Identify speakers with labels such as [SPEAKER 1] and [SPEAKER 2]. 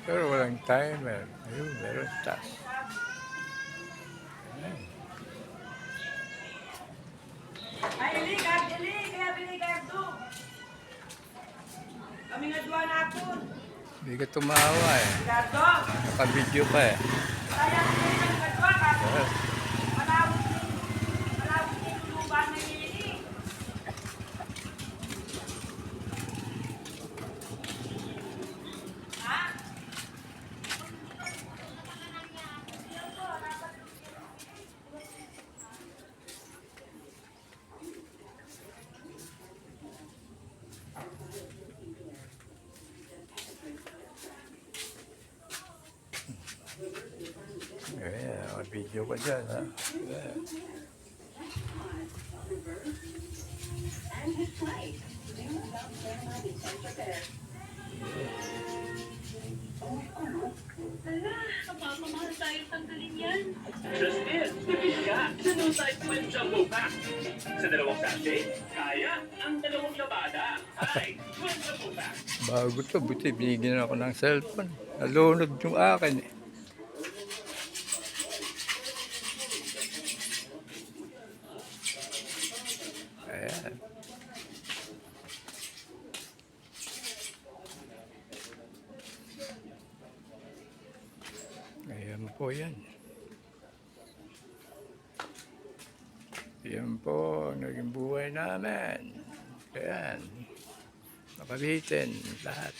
[SPEAKER 1] Pero walang timer. Ayun, meron taas. Ayan.
[SPEAKER 2] Ay, iligad, kaya biligad do. Kami nga duwa na ako.
[SPEAKER 1] Hindi ka tumawa eh.
[SPEAKER 2] Gato.
[SPEAKER 1] Naka-video ka eh.
[SPEAKER 2] Sayang din kami nga duwa, kaso.
[SPEAKER 1] Yes.
[SPEAKER 2] Malawit din lupa na yun. Ha?
[SPEAKER 1] Ayan, naka-video ka dyan ha. Ayan.
[SPEAKER 3] And his flight. Do not stand by the prepare.
[SPEAKER 4] Hala, kapapamahal tayo tanggalin yan.
[SPEAKER 5] Just in, tipid ka sa No Side Twin Jumbo Pack. Sa dalawang sachet, kaya ang dalawang labada. Ay, Twin Jumbo Pack.
[SPEAKER 1] Bago to, buti binigyan ako ng cellphone. Nalunod yung akin eh. Ayan. Ayan po yan. Yan po ang naging buhay namin. Ayan. Nakalitin lahat.